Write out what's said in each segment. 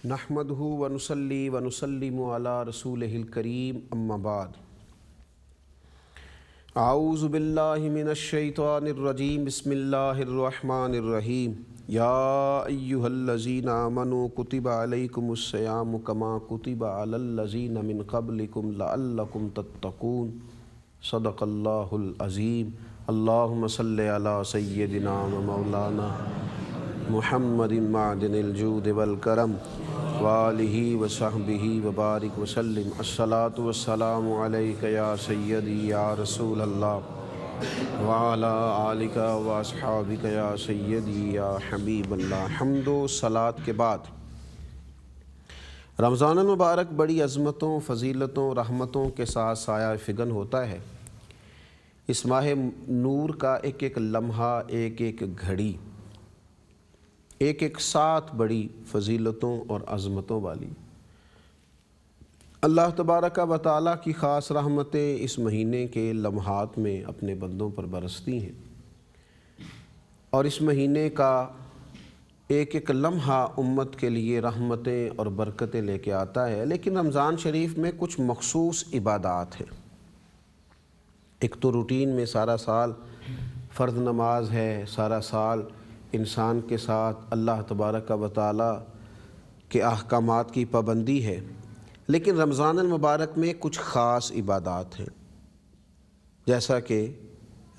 نحمدہ ونصلی ونسلم علی رسولہ الکریم اما بعد اعوذ باللہ من الشیطان الرجیم بسم اللہ الرحمن الرحیم یا ایہا الذین آمنوا کتب علیکم الصیام کما کتب علی الذین من قبلکم لعلکم تتقون صدق اللہ العظیم اللہم صلی علی سیدنا و مولانا محمد معدن الجود والکرم وآلہ وصحبہ وبارک وسلم الصلاۃ والسلام علیک یا سیدی یا رسول اللہ وعلی آلک واصحابک یا سیدی یا حبیب اللہ۔ حمد و صلاۃ کے بعد رمضان المبارک بڑی عظمتوں، فضیلتوں، رحمتوں کے ساتھ سایہ فگن ہوتا ہے۔ اس ماہ نور کا ایک ایک لمحہ، ایک ایک گھڑی ایک ایک ساتھ بڑی فضیلتوں اور عظمتوں والی۔ اللہ تبارک و تعالیٰ کی خاص رحمتیں اس مہینے کے لمحات میں اپنے بندوں پر برستی ہیں، اور اس مہینے کا ایک ایک لمحہ امت کے لیے رحمتیں اور برکتیں لے کے آتا ہے۔ لیکن رمضان شریف میں کچھ مخصوص عبادات ہیں۔ ایک تو روٹین میں سارا سال فرض نماز ہے، سارا سال انسان کے ساتھ اللہ تبارک و تعالیٰ کے احکامات کی پابندی ہے، لیکن رمضان المبارک میں کچھ خاص عبادات ہیں، جیسا کہ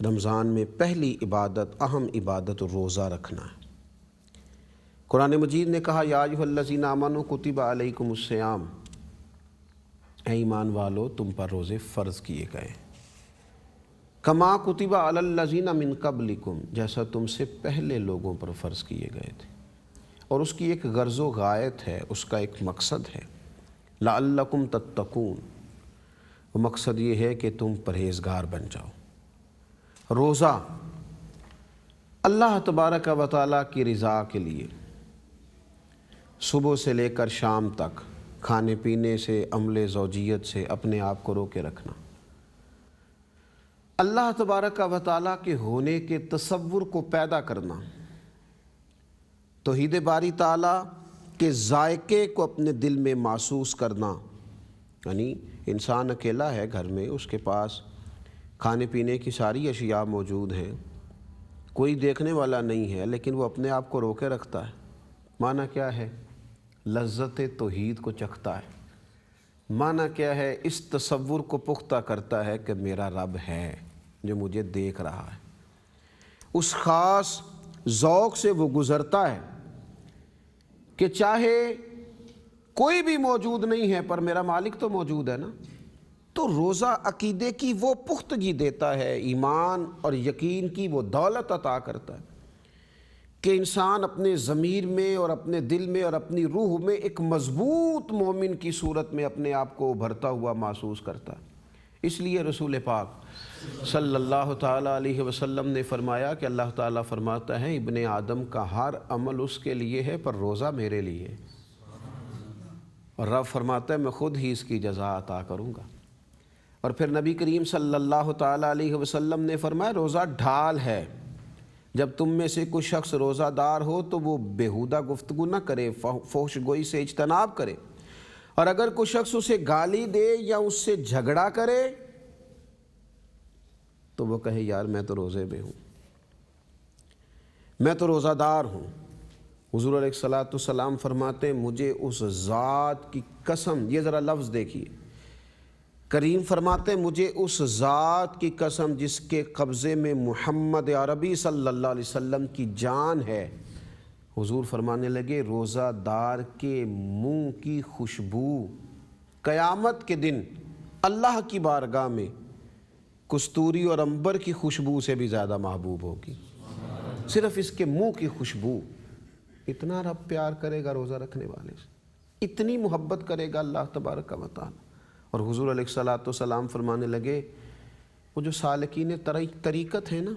رمضان میں پہلی عبادت، اہم عبادت روزہ رکھنا ہے۔ قرآن مجید نے کہا یا ایھا الذین آمنوا کتب علیکم الصیام، اے ایمان والو تم پر روزے فرض کیے گئے، کما کتب علی الذین من قبلکم، جیسا تم سے پہلے لوگوں پر فرض کیے گئے تھے۔ اور اس کی ایک غرض و غایت ہے، اس کا ایک مقصد ہے، لعلکم تتقون، وہ مقصد یہ ہے کہ تم پرہیزگار بن جاؤ۔ روزہ اللہ تبارک و تعالیٰ کی رضا کے لیے صبح سے لے کر شام تک کھانے پینے سے، عمل زوجیت سے اپنے آپ کو روکے رکھنا، اللہ تبارک و تعالیٰ کے ہونے کے تصور کو پیدا کرنا، توحید باری تعالیٰ کے ذائقے کو اپنے دل میں محسوس کرنا۔ یعنی انسان اکیلا ہے گھر میں، اس کے پاس کھانے پینے کی ساری اشیاء موجود ہیں، کوئی دیکھنے والا نہیں ہے، لیکن وہ اپنے آپ کو روکے رکھتا ہے۔ معنی کیا ہے؟ لذت توحید کو چکھتا ہے۔ معنی کیا ہے؟ اس تصور کو پختہ کرتا ہے کہ میرا رب ہے جو مجھے دیکھ رہا ہے۔ اس خاص ذوق سے وہ گزرتا ہے کہ چاہے کوئی بھی موجود نہیں ہے پر میرا مالک تو موجود ہے نا۔ تو روزہ عقیدے کی وہ پختگی دیتا ہے، ایمان اور یقین کی وہ دولت عطا کرتا ہے کہ انسان اپنے ضمیر میں اور اپنے دل میں اور اپنی روح میں ایک مضبوط مومن کی صورت میں اپنے آپ کو ابھرتا ہوا محسوس کرتا ہے۔ اس لیے رسول پاک صلی اللہ تعالیٰ علیہ وسلم نے فرمایا کہ اللہ تعالیٰ فرماتا ہے ابن آدم کا ہر عمل اس کے لیے ہے پر روزہ میرے لیے ہے، اور رب فرماتا ہے میں خود ہی اس کی جزا عطا کروں گا۔ اور پھر نبی کریم صلی اللہ تعالیٰ علیہ وسلم نے فرمایا روزہ ڈھال ہے، جب تم میں سے کوئی شخص روزہ دار ہو تو وہ بیہودہ گفتگو نہ کرے، فحش گوئی سے اجتناب کرے، اور اگر کوئی شخص اسے گالی دے یا اس سے جھگڑا کرے تو وہ کہے یار میں تو روزے میں ہوں، میں تو روزہ دار ہوں۔ حضور علیہ الصلوۃ والسلام فرماتے ہیں مجھے اس ذات کی قسم، یہ ذرا لفظ دیکھیے، کریم فرماتے ہیں مجھے اس ذات کی قسم جس کے قبضے میں محمد عربی صلی اللہ علیہ وسلم کی جان ہے، حضور فرمانے لگے روزہ دار کے منہ کی خوشبو قیامت کے دن اللہ کی بارگاہ میں کستوری اور عنبر کی خوشبو سے بھی زیادہ محبوب ہوگی۔ صرف اس کے منہ کی خوشبو، اتنا رب پیار کرے گا روزہ رکھنے والے سے، اتنی محبت کرے گا اللہ تبارک و تعالیٰ۔ اور حضور علیہ الصلوۃ والسلام فرمانے لگے وہ جو سالکین طریقت ہیں نا،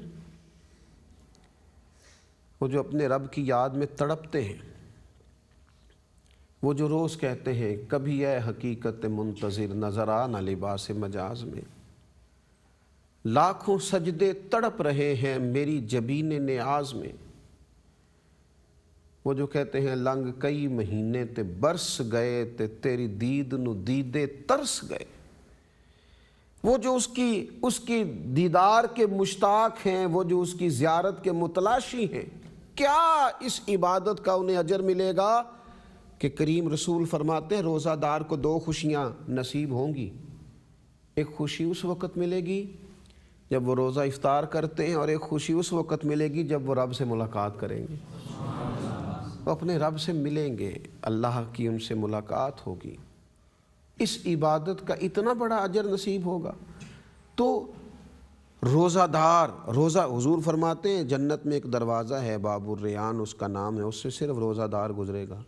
وہ جو اپنے رب کی یاد میں تڑپتے ہیں، وہ جو روز کہتے ہیں کبھی اے حقیقت منتظر نظر آ نہ لباس مجاز میں، لاکھوں سجدے تڑپ رہے ہیں میری جبین نیاز میں، وہ جو کہتے ہیں لنگ کئی مہینے تے برس گئے تے تیری دید نو دیدے ترس گئے، وہ جو اس کی دیدار کے مشتاق ہیں، وہ جو اس کی زیارت کے متلاشی ہیں، کیا اس عبادت کا انہیں اجر ملے گا؟ کہ کریم رسول فرماتے ہیں روزہ دار کو دو خوشیاں نصیب ہوں گی۔ ایک خوشی اس وقت ملے گی جب وہ روزہ افطار کرتے ہیں، اور ایک خوشی اس وقت ملے گی جب وہ رب سے ملاقات کریں گے، وہ اپنے رب سے ملیں گے، اللہ کی ان سے ملاقات ہوگی۔ اس عبادت کا اتنا بڑا اجر نصیب ہوگا۔ تو روزہ دار، روزہ، حضور فرماتے ہیں جنت میں ایک دروازہ ہے باب الریان اس کا نام ہے، اس سے صرف روزہ دار گزرے گا۔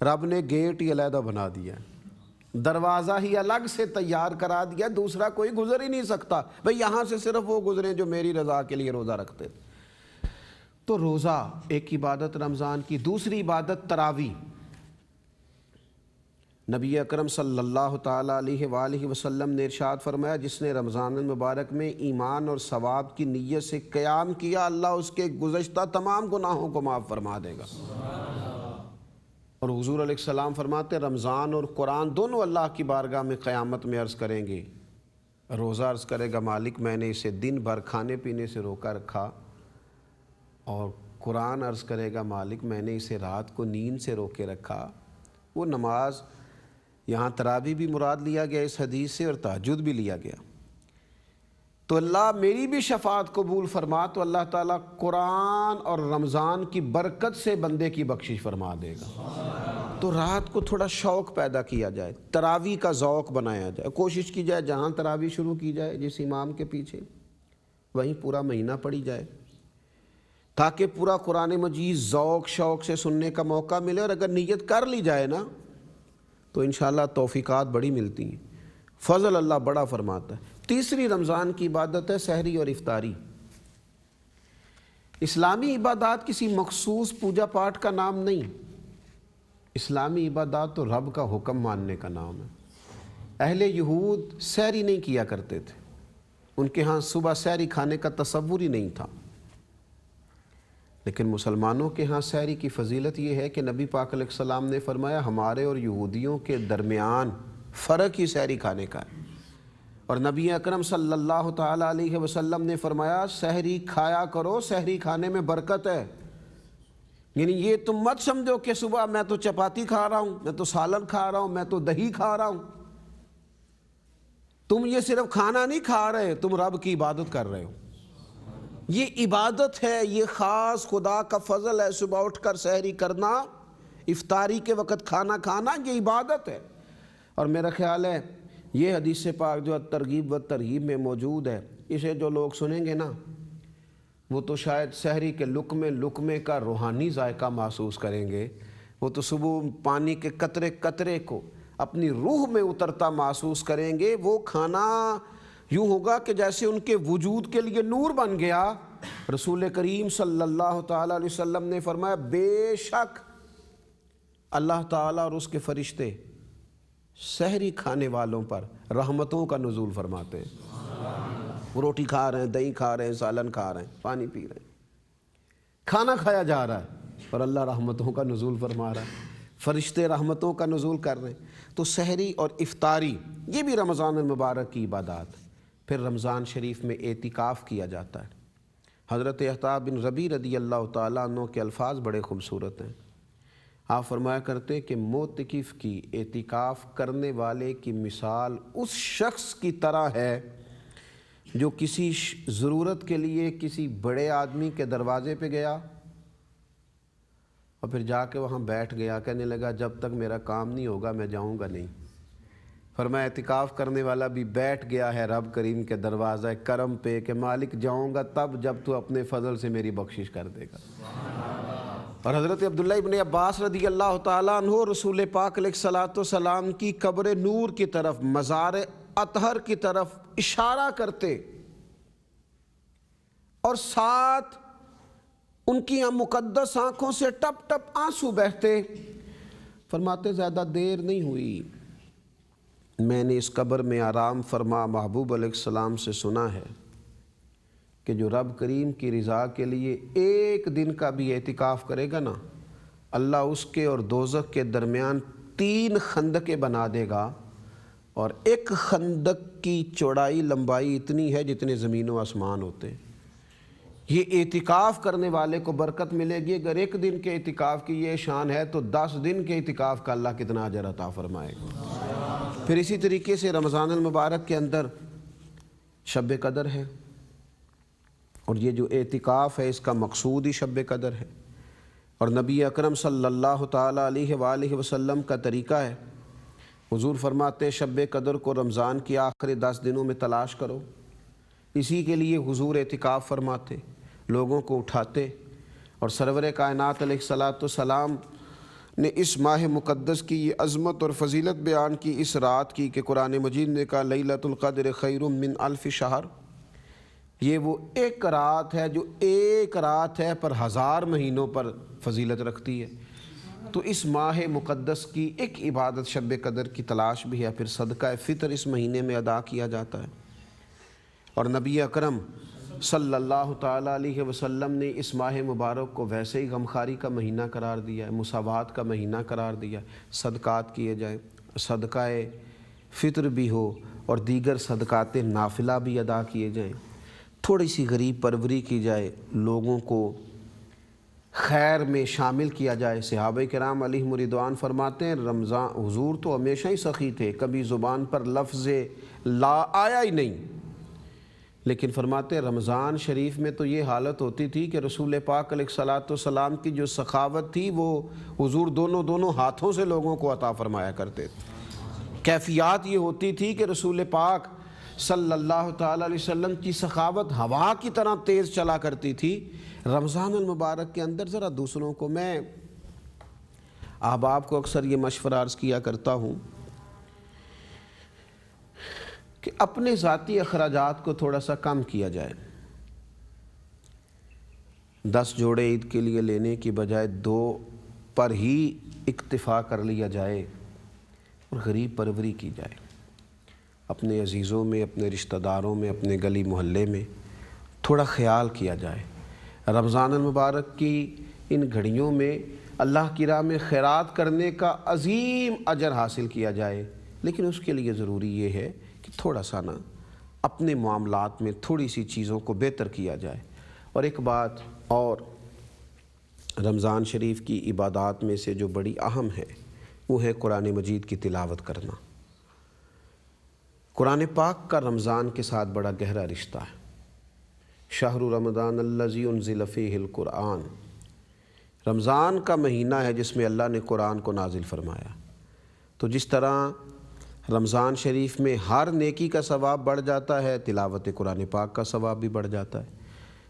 رب نے گیٹ ہی علیحدہ بنا دیا، دروازہ ہی الگ سے تیار کرا دیا، دوسرا کوئی گزر ہی نہیں سکتا، بھئی یہاں سے صرف وہ گزریں جو میری رضا کے لیے روزہ رکھتے تھے۔ تو روزہ ایک عبادت رمضان کی۔ دوسری عبادت تراویح۔ نبی اکرم صلی اللہ تعالیٰ علیہ وآلہ وسلم نے ارشاد فرمایا جس نے رمضان المبارک میں ایمان اور ثواب کی نیت سے قیام کیا، اللہ اس کے گزشتہ تمام گناہوں کو معاف فرما دے گا۔ اور حضور علیہ السلام فرماتے رمضان اور قرآن دونوں اللہ کی بارگاہ میں قیامت میں عرض کریں گے۔ روزہ عرض کرے گا مالک میں نے اسے دن بھر کھانے پینے سے روکا رکھا، اور قرآن عرض کرے گا مالک میں نے اسے رات کو نیند سے روکے رکھا۔ وہ نماز، یہاں تراویح بھی مراد لیا گیا اس حدیث سے، اور تہجد بھی لیا گیا۔ تو اللہ میری بھی شفاعت قبول فرما، تو اللہ تعالیٰ قرآن اور رمضان کی برکت سے بندے کی بخشش فرما دے گا۔ تو رات کو تھوڑا شوق پیدا کیا جائے، تراویح کا ذوق بنایا جائے، کوشش کی جائے جہاں تراویح شروع کی جائے جس امام کے پیچھے، وہیں پورا مہینہ پڑھی جائے، تاکہ پورا قرآن مجید ذوق شوق سے سننے کا موقع ملے۔ اور اگر نیت کر لی جائے نا تو انشاءاللہ توفیقات بڑی ملتی ہیں، فضل اللہ بڑا فرماتا ہے۔ تیسری رمضان کی عبادت ہے سحری اور افطاری۔ اسلامی عبادات کسی مخصوص پوجا پاٹ کا نام نہیں، اسلامی عبادات تو رب کا حکم ماننے کا نام ہے۔ اہل یہود سحری نہیں کیا کرتے تھے، ان کے ہاں صبح سحری کھانے کا تصور ہی نہیں تھا، لیکن مسلمانوں کے ہاں سحری کی فضیلت یہ ہے کہ نبی پاک علیہ السلام نے فرمایا ہمارے اور یہودیوں کے درمیان فرق ہی سحری کھانے کا ہے۔ اور نبی اکرم صلی اللہ تعالیٰ علیہ وسلم نے فرمایا سحری کھایا کرو، سحری کھانے میں برکت ہے۔ یعنی یہ تم مت سمجھو کہ صبح میں تو چپاتی کھا رہا ہوں، میں تو سالن کھا رہا ہوں، میں تو دہی کھا رہا ہوں۔ تم یہ صرف کھانا نہیں کھا رہے، تم رب کی عبادت کر رہے ہو۔ یہ عبادت ہے، یہ خاص خدا کا فضل ہے۔ صبح اٹھ کر سحری کرنا، افطاری کے وقت کھانا کھانا، یہ عبادت ہے۔ اور میرا خیال ہے یہ حدیث پاک جو ترغیب و ترہیب میں موجود ہے، اسے جو لوگ سنیں گے نا وہ تو شاید سحری کے لقمے کا روحانی ذائقہ محسوس کریں گے۔ وہ تو صبح پانی کے قطرے قطرے کو اپنی روح میں اترتا محسوس کریں گے۔ وہ کھانا یوں ہوگا کہ جیسے ان کے وجود کے لیے نور بن گیا۔ رسول کریم صلی اللہ تعالیٰ علیہ وسلم نے فرمایا بے شک اللہ تعالیٰ اور اس کے فرشتے سحری کھانے والوں پر رحمتوں کا نزول فرماتے ہیں۔ وہ روٹی کھا رہے ہیں، دہی کھا رہے ہیں، سالن کھا رہے ہیں، پانی پی رہے ہیں، کھانا کھایا جا رہا ہے، اور اللہ رحمتوں کا نزول فرما رہا ہے، فرشتے رحمتوں کا نزول کر رہے ہیں۔ تو سحری اور افطاری یہ بھی رمضان المبارک کی عبادات۔ پھر رمضان شریف میں اعتکاف کیا جاتا ہے۔ حضرت احتاب بن ربیع رضی اللہ تعالیٰ عنہ کے الفاظ بڑے خوبصورت ہیں۔ آپ فرمایا کرتے کہ معتکف کی، اعتکاف کرنے والے کی مثال اس شخص کی طرح ہے جو کسی ضرورت کے لیے کسی بڑے آدمی کے دروازے پہ گیا اور پھر جا کے وہاں بیٹھ گیا، کہنے لگا جب تک میرا کام نہیں ہوگا میں جاؤں گا نہیں۔ فرمایا اعتکاف کرنے والا بھی بیٹھ گیا ہے رب کریم کے دروازہ کرم پہ کہ مالک جاؤں گا تب جب تو اپنے فضل سے میری بخشش کر دے گا۔ اور حضرت عبداللہ ابن عباس رضی اللہ تعالیٰ عنہ رسول پاک علیہ الصلوۃ والسلام کی قبر نور کی طرف، مزار اطہر کی طرف اشارہ کرتے، اور ساتھ ان کی مقدس آنکھوں سے ٹپ ٹپ آنسو بہتے، فرماتے زیادہ دیر نہیں ہوئی میں نے اس قبر میں آرام فرما محبوب علیہ السلام سے سنا ہے کہ جو رب کریم کی رضا کے لیے ایک دن کا بھی اعتکاف کرے گا نا، اللہ اس کے اور دوزخ کے درمیان 3 خندقیں بنا دے گا، اور ایک خندق کی چوڑائی لمبائی اتنی ہے جتنے زمین و آسمان ہوتے ہیں۔ یہ اعتکاف کرنے والے کو برکت ملے گی۔ اگر ایک دن کے اعتکاف کی یہ شان ہے تو 10 دن کے اعتکاف کا اللہ کتنا اجر عطا فرمائے گا۔ پھر اسی طریقے سے رمضان المبارک کے اندر شب قدر ہے، اور یہ جو اعتکاف ہے اس کا مقصود ہی شب قدر ہے، اور نبی اکرم صلی اللہ تعالیٰ علیہ وآلہ وسلم کا طریقہ ہے۔ حضور فرماتے شب قدر کو رمضان کی آخری 10 دنوں میں تلاش کرو۔ اسی کے لیے حضور اعتکاف فرماتے، لوگوں کو اٹھاتے، اور سرور کائنات علیہ الصلاۃ والسلام نے اس ماہ مقدس کی یہ عظمت اور فضیلت بیان کی، اس رات کی، کہ قرآن مجید نے کہا لیلۃ القدر خیر من الف شہر۔ یہ وہ ایک رات ہے جو ایک رات ہے پر 1000 مہینوں پر فضیلت رکھتی ہے۔ تو اس ماہ مقدس کی ایک عبادت شب قدر کی تلاش بھی ہے۔ پھر صدقہ فطر اس مہینے میں ادا کیا جاتا ہے، اور نبی اکرم صلی اللہ تعالیٰ علیہ وسلم نے اس ماہ مبارک کو ویسے ہی غمخواری کا مہینہ قرار دیا ہے، مساوات کا مہینہ قرار دیا ہے۔ صدقات کیے جائیں، صدقہ فطر بھی ہو اور دیگر صدقات نافلہ بھی ادا کیے جائیں، تھوڑی سی غریب پروری کی جائے، لوگوں کو خیر میں شامل کیا جائے۔ صحابہ کرام علیہم رضوان فرماتے ہیں رمضان حضور تو ہمیشہ ہی سخی تھے، کبھی زبان پر لفظ لا آیا ہی نہیں، لیکن فرماتے ہیں رمضان شریف میں تو یہ حالت ہوتی تھی کہ رسول پاک علیہ الصلاۃ والسلام کی جو سخاوت تھی وہ حضور دونوں ہاتھوں سے لوگوں کو عطا فرمایا کرتے تھے۔ کیفیات یہ ہوتی تھی کہ رسول پاک صلی اللہ تعالیٰ علیہ وسلم کی سخاوت ہوا کی طرح تیز چلا کرتی تھی۔ رمضان المبارک کے اندر ذرا دوسروں کو، میں احباب کو اکثر یہ مشورہ عرض کیا کرتا ہوں کہ اپنے ذاتی اخراجات کو تھوڑا سا کم کیا جائے۔ 10 جوڑے عید کے لیے لینے کی بجائے 2 پر ہی اکتفا کر لیا جائے، اور غریب پروری کی جائے۔ اپنے عزیزوں میں، اپنے رشتہ داروں میں، اپنے گلی محلے میں تھوڑا خیال کیا جائے۔ رمضان المبارک کی ان گھڑیوں میں اللہ کی راہ میں خیرات کرنے کا عظیم اجر حاصل کیا جائے، لیکن اس کے لیے ضروری یہ ہے کہ تھوڑا سا اپنے معاملات میں تھوڑی سی چیزوں کو بہتر کیا جائے۔ اور ایک بات اور، رمضان شریف کی عبادات میں سے جو بڑی اہم ہے وہ ہے قرآن مجید کی تلاوت کرنا۔ قرآن پاک کا رمضان کے ساتھ بڑا گہرا رشتہ ہے۔ شہر رمضان الذی انزل فیہ القرآن، رمضان کا مہینہ ہے جس میں اللہ نے قرآن کو نازل فرمایا۔ تو جس طرح رمضان شریف میں ہر نیکی کا ثواب بڑھ جاتا ہے، تلاوت قرآن پاک کا ثواب بھی بڑھ جاتا ہے۔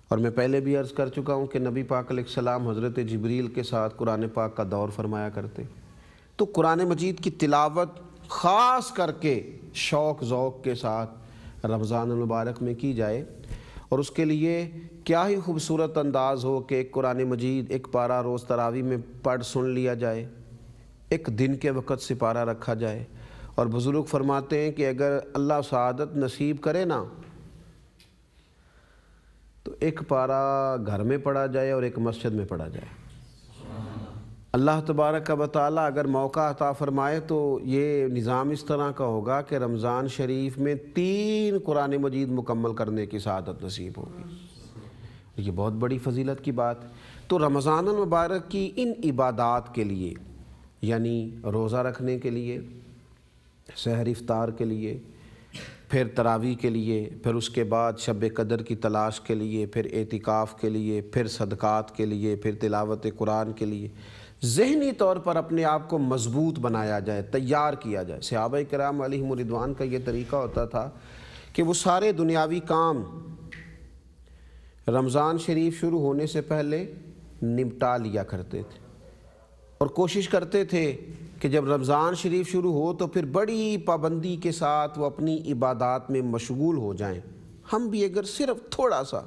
اور میں پہلے بھی عرض کر چکا ہوں کہ نبی پاک علیہ السلام حضرت جبریل کے ساتھ قرآن پاک کا دور فرمایا کرتے۔ تو قرآن مجید کی تلاوت خاص کر کے شوق ذوق کے ساتھ رمضان المبارک میں کی جائے، اور اس کے لیے کیا ہی خوبصورت انداز ہو کہ ایک قرآن مجید ایک پارہ روز تراویح میں پڑھ سن لیا جائے، ایک دن کے وقت سے پارہ رکھا جائے۔ اور بزرگ فرماتے ہیں کہ اگر اللہ سعادت نصیب کرے نا تو ایک پارہ گھر میں پڑھا جائے اور ایک مسجد میں پڑھا جائے۔ اللہ تبارک و تعالیٰ اگر موقع عطا فرمائے تو یہ نظام اس طرح کا ہوگا کہ رمضان شریف میں 3 قرآن مجید مکمل کرنے کی سعادت نصیب ہوگی۔ یہ بہت بڑی فضیلت کی بات۔ تو رمضان المبارک کی ان عبادات کے لیے، یعنی روزہ رکھنے کے لیے، سحر افطار کے لیے، پھر تراویح کے لیے، پھر اس کے بعد شب قدر کی تلاش کے لیے، پھر اعتکاف کے لیے، پھر صدقات کے لیے، پھر تلاوت قرآن کے لیے ذہنی طور پر اپنے آپ کو مضبوط بنایا جائے، تیار کیا جائے۔ صحابہ کرام علیہم رضوان کا یہ طریقہ ہوتا تھا کہ وہ سارے دنیاوی کام رمضان شریف شروع ہونے سے پہلے نمٹا لیا کرتے تھے، اور کوشش کرتے تھے کہ جب رمضان شریف شروع ہو تو پھر بڑی پابندی کے ساتھ وہ اپنی عبادات میں مشغول ہو جائیں۔ ہم بھی اگر صرف تھوڑا سا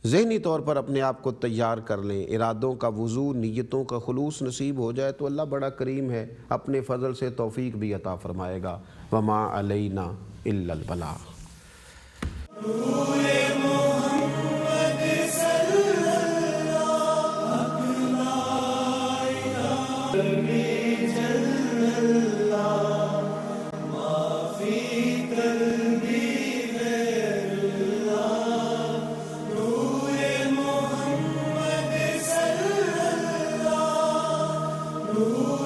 ذہنی طور پر اپنے آپ کو تیار کر لیں، ارادوں کا وضو، نیتوں کا خلوص نصیب ہو جائے تو اللہ بڑا کریم ہے، اپنے فضل سے توفیق بھی عطا فرمائے گا۔ وما علینا الا البلاغ۔ درود